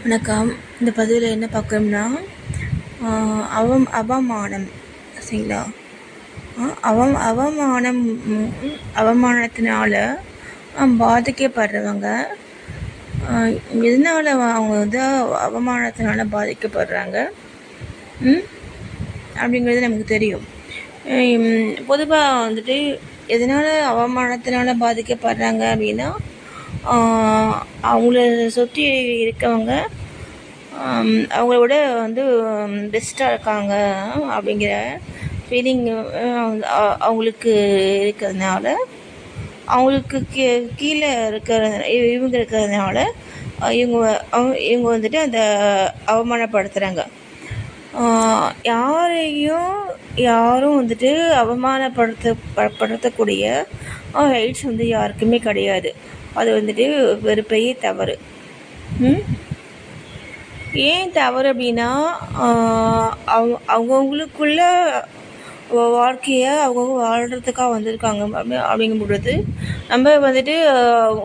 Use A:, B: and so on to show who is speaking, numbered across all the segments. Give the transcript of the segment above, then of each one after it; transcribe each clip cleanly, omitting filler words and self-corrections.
A: வணக்கம். இந்த பதிவில் என்ன பார்க்குறோம்னா, அவமானம் சரிங்களா? அவமானம் அவமானத்தினால பாதிக்கப்படுறவங்க எதனால் அவங்க வந்து அவமானத்தினால பாதிக்கப்படுறாங்க அப்படிங்கிறது நமக்கு தெரியும். பொதுவாக வந்துட்டு எதனால் அவமானத்தினால பாதிக்கப்படுறாங்க அப்படின்னா, அவங்கள சுற்றி இருக்கவங்க அவங்களோட வந்து பெஸ்ட்டாக இருக்காங்க அப்படிங்கிற ஃபீலிங் அவங்களுக்கு இருக்கிறதுனால, அவங்களுக்கு கீழே இவங்க இருக்கிறதுனால இவங்க வந்துட்டு அந்த அவமானப்படுத்துகிறாங்க. யாரும் வந்துட்டு அவமானப்படுத்தக்கூடிய ரைட்ஸ் வந்து யாருக்குமே கிடையாது. அது வந்துட்டு ஒரு பெரிய தவறு. ஏன் தவறு அப்படின்னா, அவங்கவுங்களுக்குள்ள வாழ்க்கையை அவங்கவுங்க வாழ்கிறதுக்காக வந்திருக்காங்க அப்படிங்கும் பொழுது நம்ம வந்துட்டு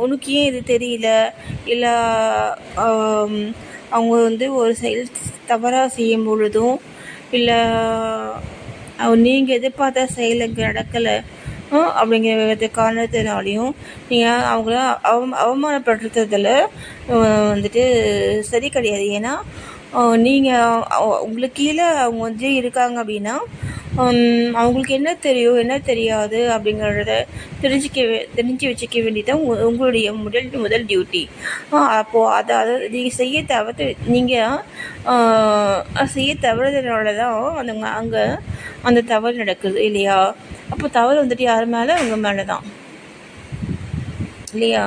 A: உனக்கு ஏன் இது தெரியல, இல்லை அவங்க வந்து ஒரு செயல் தவறாக செய்யும் பொழுதும், இல்லை நீங்கள் எதிர்பார்த்த செயல் நடக்கலை அப்படிங்கிற காரணத்தினாலையும் நீங்கள் அவங்கள அவமானப்படுத்துறதில் வந்துட்டு சரி கிடையாது. ஏன்னா நீங்கள் உங்களுக்கு கீழே அவங்க வந்து இருக்காங்க அப்படின்னா, அவங்களுக்கு என்ன தெரியும் என்ன தெரியாது அப்படிங்கிறத தெரிஞ்சு வச்சுக்க வேண்டியதான் உங்களுடைய முதல் டியூட்டி. அப்போது அதை நீங்கள் செய்ய தவறுதனால தான் அங்கே அந்த தவறு நடக்குது இல்லையா? அப்போ தவறு வந்துட்டு யார் மேலே? அவங்க மேலே தான் இல்லையா?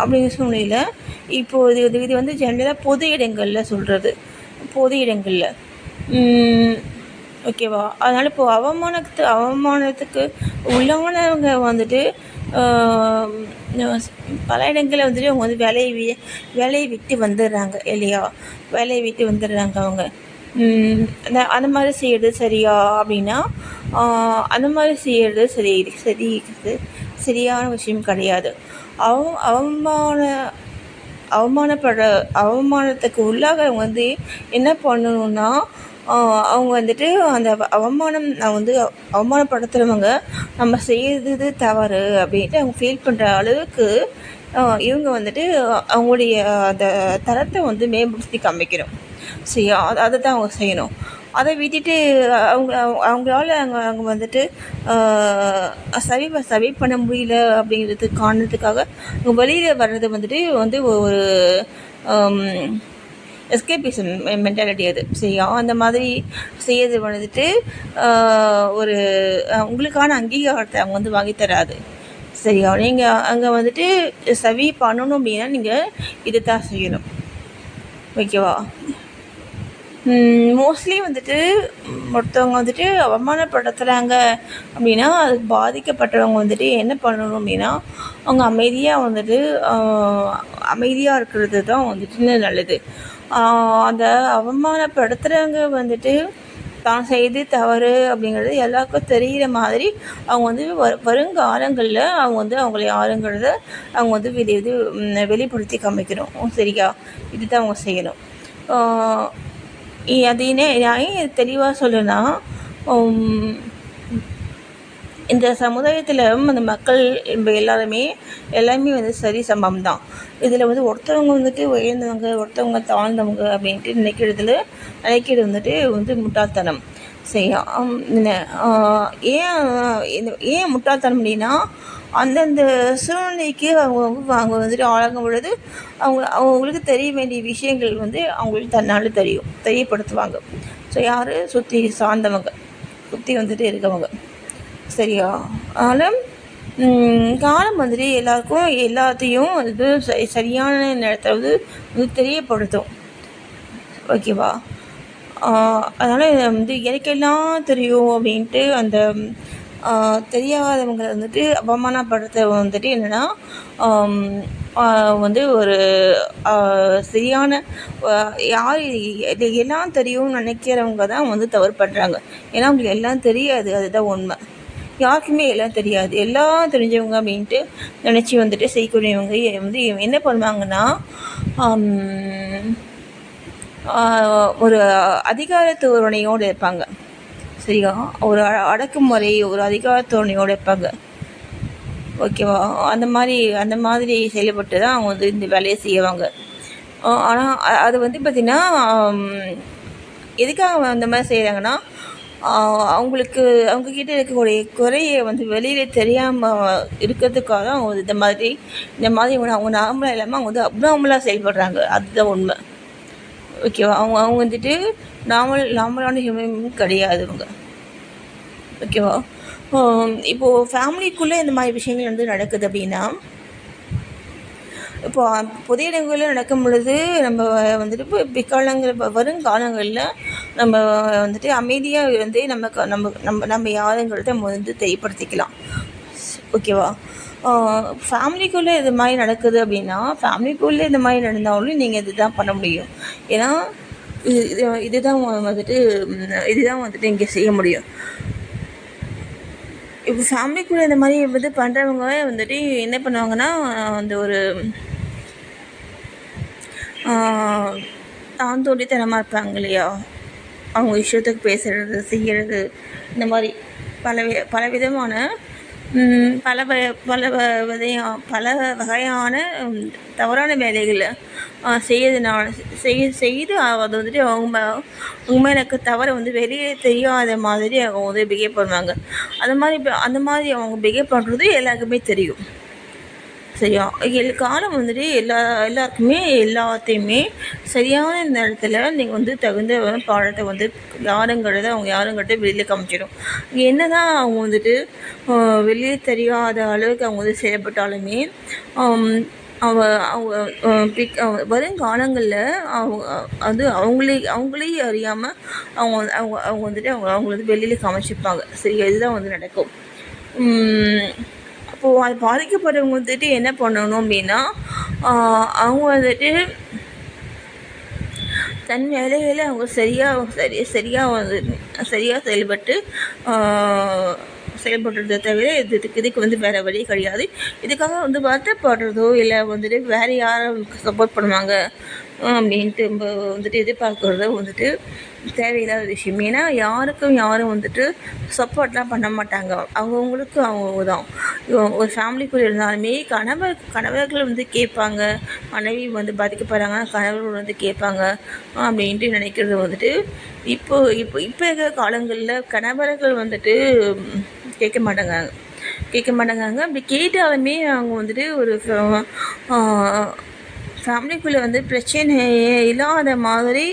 A: அப்படிங்கிற சூழ்நிலையில் இப்போது இது வந்து ஜென்ரலாக பொது இடங்களில் சொல்கிறது, பொது இடங்களில் ஓகேவா? அதனால் இப்போது அவமானத்துக்கு உள்ளானவங்க வந்துட்டு பல இடங்களில் வந்துட்டு அவங்க வந்து வேலையை விட்டு வந்துடுறாங்க இல்லையா? வேலையை விட்டு வந்துடுறாங்க அவங்க. அந்த மாதிரி செய்கிறது சரியா அப்படின்னா, அந்த மாதிரி செய்கிறது சரியான விஷயம் கிடையாது. அவமானத்துக்கு உள்ளாகிறவங்க வந்து என்ன பண்ணணுன்னா, அவங்க வந்துட்டு அந்த அவமானப்படுத்துகிறவங்க நம்ம செய்கிறது தவறு அப்படின்ட்டு அவங்க ஃபீல் பண்ணுற அளவுக்கு இவங்க வந்துட்டு அவங்களுடைய அந்த தரத்தை வந்து மேம்படுத்தி காமிக்கணும். சரியா? அதை தான் அவங்க செய்யணும். அதை விட்டுட்டு அவங்களால அங்கே வந்துட்டு சரி பண்ண முடியல அப்படிங்கிறது காரணத்துக்காக அவங்க வெளியில் வர்றது வந்துட்டு ஒரு எஸ்கேபிசம் மென்டாலிட்டி அது. சரியா? அந்த மாதிரி செய்யறது வந்துட்டு ஒரு உங்களுக்கான அங்கீகாரத்தை அவங்க வந்து வாங்கி தராது. சரியா? நீங்கள் அங்கே வந்துட்டு சரி பண்ணணும் அப்படின்னா நீங்கள் இதை தான் செய்யணும். ஓகேவா? மோஸ்ட்லி வந்துட்டு ஒருத்தவங்க வந்துட்டு அவமானப்படுத்துகிறாங்க அப்படின்னா, அதுக்கு பாதிக்கப்பட்டவங்க வந்துட்டு என்ன பண்ணணும் அப்படின்னா, அவங்க அமைதியாக இருக்கிறது தான் வந்துட்டு நல்லது. அந்த அவமானப்படுத்துகிறவங்க வந்துட்டு தான் செய்து தவறு அப்படிங்கிறது எல்லாருக்கும் தெரிகிற மாதிரி அவங்க வந்து வருங்காலங்களில் அவங்க வந்து அவங்கள யாருங்கிறத அவங்க வந்து வெளிப்படுத்தி காமிக்கணும். சரியா? இதுதான் அவங்க செய்யணும். அது நான் ஏன் தெளிவாக சொல்லனா, இந்த சமுதாயத்தில் அந்த மக்கள் எல்லாருமே வந்து சரி சமம் தான். இதில் வந்து ஒருத்தவங்க வந்துட்டு உயர்ந்தவங்க, ஒருத்தவங்க தாழ்ந்தவங்க அப்படின்ட்டு நினைக்கிறது வந்துட்டு முட்டாள்தனம். சரி, ஏன் முட்டாள்தனம் அப்படின்னா, அந்தந்த சூழ்நிலைக்கு அவங்க வந்துட்டு ஆளாகும் பொழுது அவங்களுக்கு தெரிய வேண்டிய விஷயங்கள் வந்து அவங்களுக்கு தன்னால் தெரியப்படுத்துவாங்க. ஸோ யார் சுற்றி சார்ந்தவங்க, சுற்றி வந்துட்டு இருக்கவங்க. சரியா? அதனால் காலம் வந்துட்டு எல்லாத்தையும் இது சரியான நேரத்தை வந்து தெரியப்படுத்தும். ஓகேவா? அதனால் வந்து எனக்கெல்லாம் தெரியும் அப்படின்ட்டு அந்த தெரியாதவங்களை வந்துட்டு அவமானப்படுத்த வந்துட்டு என்னென்னா, வந்து ஒரு சரியான யார் எல்லாம் தெரியும்னு நினைக்கிறவங்க தான் வந்து தவறு பண்ணுறாங்க. ஏன்னா அவங்களுக்கு எல்லாம் தெரியாது, அதுதான் உண்மை. யாருக்குமே எல்லாம் தெரியாது, எல்லாம் தெரிஞ்சவங்க அப்படின்ட்டு நினச்சி வந்துட்டு செய்யக்கூடியவங்க வந்து என்ன பண்ணுவாங்கன்னா, ஒரு அதிகார தோரணையோடு இருப்பாங்க. சரியா? ஒரு அடக்குமுறை, ஒரு அதிகார தோரணையோடு இருப்பாங்க. ஓகேவா? அந்த மாதிரி செயல்பட்டு தான் அவங்க வந்து இந்த வேலையை செய்வாங்க. ஆனால் அது வந்து பார்த்திங்கன்னா, எதுக்காக அந்த மாதிரி செய்கிறாங்கன்னா, அவங்களுக்கு அவங்கக்கிட்ட இருக்கக்கூடிய குறையை வந்து வெளியில் தெரியாமல் இருக்கிறதுக்காக தான் அவங்க இந்த மாதிரி அவங்க நார்மலாக இல்லாமல் அவங்க வந்து அப்நார்மலாக செயல்படுறாங்க. அதுதான் உண்மை. ஓகேவா? அவங்க வந்துட்டு நார்மலான ஹியூமன் கிடையாது அவங்க. ஓகேவா? இப்போது ஃபேமிலிக்குள்ளே இந்த மாதிரி விஷயங்கள் வந்து நடக்குது அப்படின்னா, இப்போ பொது இடங்களில் நடக்கும் பொழுது நம்ம வந்துட்டு இப்போ வருங்காலங்களில் நம்ம வந்துட்டு அமைதியாக இருந்து நம்ம யாருங்கிறத நம்ம வந்து தெரியப்படுத்திக்கலாம். ஓகேவா? ஃபேமிலிக்குள்ளே இது மாதிரி நடக்குது அப்படின்னா, ஃபேமிலிக்குள்ளே இந்த மாதிரி நடந்தாலும் நீங்கள் இது தான் பண்ண முடியும். ஏன்னா இதுதான் வந்துட்டு இங்கே செய்ய முடியும். இப்போ ஃபேமிலிக்குள்ளே இந்த மாதிரி வந்து பண்ணுறவங்க வந்துட்டு என்ன பண்ணுவாங்கன்னா, அந்த ஒரு தாந்தோண்டித்தனமாக இருப்பாங்க இல்லையா, அவங்க இஷ்டத்துக்கு பேசுகிறது, செய்கிறது, இந்த மாதிரி பல விதமான பல வகையான தவறான வேலைகளை செய்து அது வந்துட்டு அவங்க எனக்கு தவறை வந்து வெளியே தெரியாத மாதிரி அவங்க வந்து பிஹேவ் பண்ணுவாங்க. அந்த மாதிரி அவங்க பிஹேவ் பண்ணுறது எல்லாருக்குமே தெரியும். சரியா? காலம் வந்துட்டு எல்லாருக்குமே எல்லாத்தையுமே சரியான நேரத்தில் நீங்கள் வந்து தகுந்த பாடத்தை வந்து அவங்க யாருங்கிறத வெளியில் காமிச்சிடும். என்ன தான் அவங்க வந்துட்டு வெளியே தெரியாத அளவுக்கு அவங்க வந்து செயல்பட்டாலுமே வருங்காலங்களில் அவங்க அவங்களே அறியாமல் அவங்க வந்துட்டு அவங்க வந்து வெளியில் காமிச்சிருப்பாங்க. சரியா? இதுதான் வந்து நடக்கும். அப்போது அது பாதிக்கப்படுறவங்க வந்துட்டு என்ன பண்ணணும் அப்படின்னா, அவங்க வந்துட்டு தன் வேலைகளை அவங்க சரியாக செயல்படுறதை தவிர இதுக்கு வந்து வேறு வழி கிடையாது. இதுக்காக வந்து வருத்தப்படுறதோ இல்லை வந்துட்டு வேறு யாரும் சப்போர்ட் பண்ணுவாங்க அப்படின்ட்டு நம்ம வந்துட்டு எதிர்பார்க்குறதோ வந்துட்டு தேவையில்லாத விஷயம். ஏன்னா யாரும் வந்துட்டு சப்போர்ட்லாம் பண்ண மாட்டாங்க. அவங்க தான். ஒரு ஃபேமிலிக்குள்ளே இருந்தாலுமே கணவர்கள் வந்து கேட்பாங்க, மனைவி வந்து பாதிக்கப்படுறாங்க, கணவர்கள் வந்து கேட்பாங்க அப்படின்ட்டு நினைக்கிறது வந்துட்டு இப்போ இருக்கிற காலங்களில் கணவர்கள் வந்துட்டு கேட்க மாட்டேங்காங்க. அப்படி கேட்டாலுமே அவங்க வந்துட்டு ஒரு ஃபேமிலிக்குள்ளே வந்து பிரச்சனையே இல்லாத மாதிரி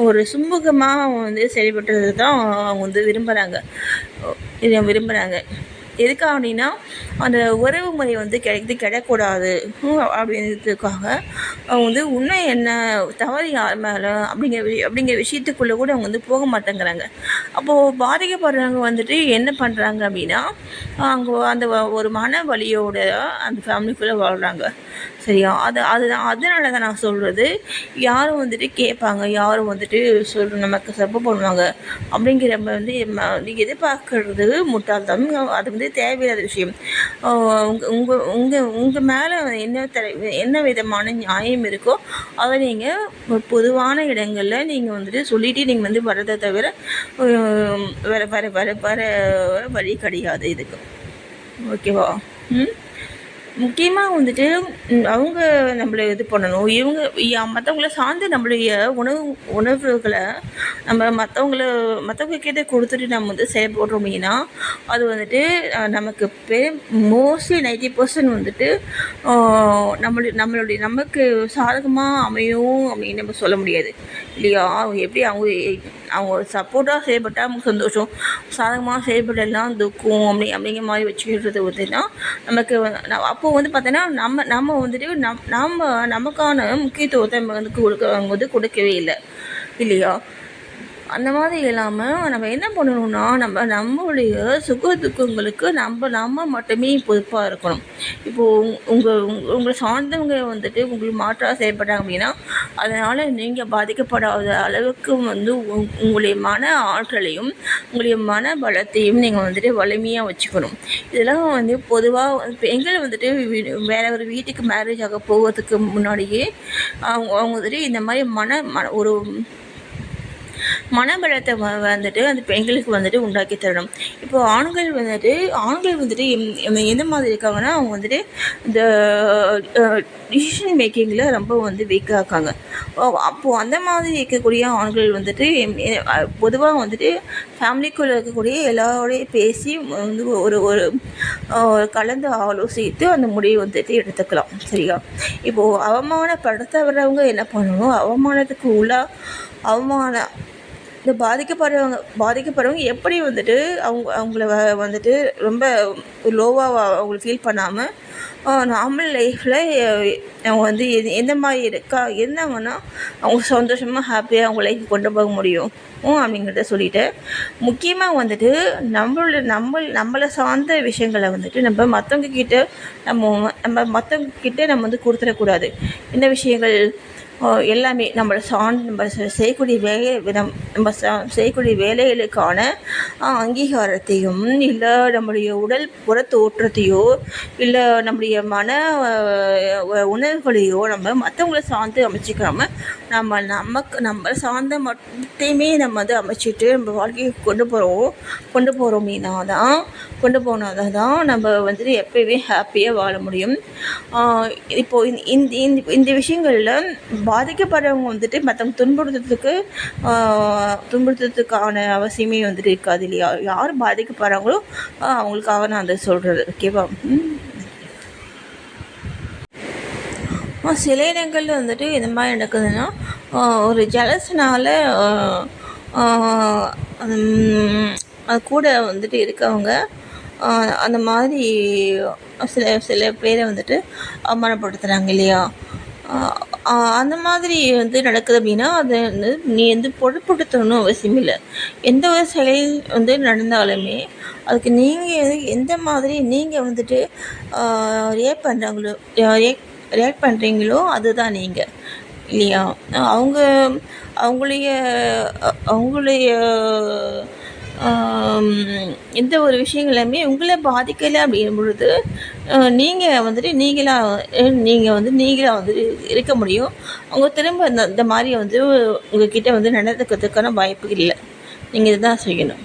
A: ஒரு சுமூகமாக அவங்க வந்து செயல்படுறது தான் அவங்க வந்து விரும்புகிறாங்க. எதுக்காக அப்படின்னா, அந்த உறவு முறை வந்து கிடக்கூடாது அப்படின்றதுக்காக அவங்க வந்து உண்மை என்ன, தவறு யார் மேலே அப்படிங்கிற விஷயத்துக்குள்ளே கூட அவங்க வந்து போக மாட்டேங்கிறாங்க. அப்போது பாதிக்கப்படுறவங்க வந்துட்டு என்ன பண்ணுறாங்க அப்படின்னா, அவங்க அந்த ஒரு மன வலியோட அந்த ஃபேமிலிக்குள்ளே வாழ்கிறாங்க. சரியா? அதனால தான் நான் சொல்கிறது, யாரும் வந்துட்டு கேட்பாங்க, யாரும் வந்துட்டு நமக்கு சப்போர்ட் பண்ணுவாங்க அப்படிங்கிற வந்து எதிர்பார்க்கறது முட்டாள்தனம். அது வந்து தேவையில்லாத விஷயம். உங்கள் மேலே என்ன விதமான நியாயம் இருக்கோ அதை நீங்கள் பொதுவான இடங்களில் நீங்கள் வந்துட்டு சொல்லிவிட்டு நீங்கள் வந்து வர்றதை தவிர வர வழி கிடையாது இதுக்கு. ஓகேவா? முக்கியமாக வந்துட்டு அவங்க நம்மளை இது பண்ணணும். மற்றவங்கள சார்ந்து நம்மளுடைய உணர்வுகளை நம்ம மற்றவங்க கிட்ட கொடுத்துட்டு நம்ம வந்து செயல்படுறோம் அப்படின்னா, அது வந்துட்டு நமக்கு மோஸ்ட்லி 90% வந்துட்டு நமக்கு சாதகமாக அமையும் அப்படின்னு நம்ம சொல்ல முடியாது இல்லையா? எப்படி அவங்க சப்போர்ட்டாக செயல்பட்டால் நமக்கு சந்தோஷம், சாதகமாக செயல்படலாம் துக்கம் அப்படிங்கிற மாதிரி வச்சுக்கிறது வந்துன்னா நமக்கு அப்போது வந்து பார்த்தோன்னா நம்ம வந்துட்டு நமக்கான முக்கியத்துவத்தை நம்ம வந்து கொடுக்கவே இல்லை இல்லையா? அந்த மாதிரி இல்லாமல் நம்ம என்ன பண்ணணும்னா, நம்மளுடைய சுக துக்கங்களுக்கு நம்ம மட்டுமே பொறுப்பாக இருக்கணும். இப்போது உங்களை சார்ந்தவங்க வந்துட்டு உங்களுக்கு மாற்றாக செயல்பட்டாங்க அப்படின்னா, அதனால் நீங்கள் பாதிக்கப்படாத அளவுக்கு வந்து உங்களுடைய மன ஆற்றலையும் உங்களுடைய மன பலத்தையும் நீங்கள் வந்துட்டு வலிமையாக வச்சுக்கணும். இதெல்லாம் வந்து பொதுவாக பெண்கள் வந்துட்டு வேற ஒரு வீட்டுக்கு மேரேஜ் ஆக போகிறதுக்கு முன்னாடியே அவங்க வந்துட்டு இந்த மாதிரி ஒரு மனபலத்தை வந்துட்டு அந்த பெண்களுக்கு வந்துட்டு உண்டாக்கி தரணும். இப்போது ஆண்கள் வந்துட்டு எந்த மாதிரி இருக்காங்கன்னா, அவங்க வந்துட்டு இந்த டிசிஷன் மேக்கிங்கில் ரொம்ப வந்து வீக்காக இருக்காங்க. அப்போது அந்த மாதிரி இருக்கக்கூடிய ஆண்கள் வந்துட்டு பொதுவாக வந்துட்டு ஃபேமிலிக்குள்ளே இருக்கக்கூடிய எல்லாரோடையும் பேசி வந்து ஒரு ஒரு கலந்து ஆலோசித்து அந்த முடிவை வந்துட்டு எடுத்துக்கலாம். சரியா? இப்போது அவமானப்படுத்த வர்றவங்க என்ன பண்ணணும், அவமானத்துக்கு அவமானம் இந்த பாதிக்கப்படுறவங்க எப்படி வந்துட்டு அவங்கள வந்துட்டு ரொம்ப லோவாக அவங்களை ஃபீல் பண்ணாமல் நார்மல் லைஃப்பில் அவங்க வந்து எந்த மாதிரி இருந்தாங்கன்னா அவங்க சந்தோஷமாக ஹாப்பியாக அவங்க லைஃப் கொண்டு போக முடியும் அப்படிங்கிறத சொல்லிவிட்டு, முக்கியமாக வந்துட்டு நம்மளை சார்ந்த விஷயங்களை வந்துட்டு நம்ம மற்றவங்கக்கிட்ட நம்ம வந்து கொடுத்துடக்கூடாது. இந்த விஷயங்கள் எல்லாமே நம்ம செய்யக்கூடிய செய்யக்கூடிய வேலைகளுக்கான அங்கீகாரத்தையும், இல்லை நம்முடைய உடல் புற தோற்றத்தையோ, இல்லை நம்முடைய மன உணர்வுகளையோ நம்ம மற்றவங்களை சார்ந்து அமைச்சிக்காம நம்ம சார்ந்த மட்டுமே நம்ம வந்து அமைச்சிட்டு நம்ம வாழ்க்கையை கொண்டு போனால் தான் நம்ம வந்துட்டு எப்போயுமே ஹாப்பியாக வாழ முடியும். இப்போது இந்த விஷயங்களில் பாதிக்கப்படுறவங்க வந்துட்டு மற்றவங்க துன்புறுத்துறதுக்கான அவசியமே வந்துட்டு இருக்காது இல்லையா? யார் பாதிக்கப்படுறாங்களோ அவங்களுக்காக நான் அதை சொல்கிறது. ஓகேவா? சில இடங்களில் வந்துட்டு இந்த மாதிரி நடக்குதுன்னா, ஒரு ஜலஸ்னால் அது கூட வந்துட்டு இருக்கவங்க அந்த மாதிரி சில பேரை வந்துட்டு அவமானப்படுத்துகிறாங்க இல்லையா? அந்த மாதிரி வந்து நடக்குது அப்படின்னா, அதை வந்து நீ வந்து பொருட்படுத்தணும்னு அவசியம் இல்லை. எந்த ஒரு செயல் வந்து நடந்தாலுமே அதுக்கு நீங்கள் எந்த மாதிரி நீங்கள் வந்துட்டு ரியாக்ட் பண்ணுறீங்களோ அதுதான் நீங்கள் இல்லையா? அவங்களுடைய எந்த ஒரு விஷயங்களுமே உங்களை பாதிக்கலை அப்படிங்கும் பொழுது நீங்கள் வந்துட்டு நீங்களாக வந்துட்டு இருக்க முடியும். அவங்க திரும்ப இந்த மாதிரி வந்து உங்கள்கிட்ட வந்து நடந்துக்கிறதுக்கான வாய்ப்பு இல்லை. நீங்கள் இதுதான் செய்யணும்.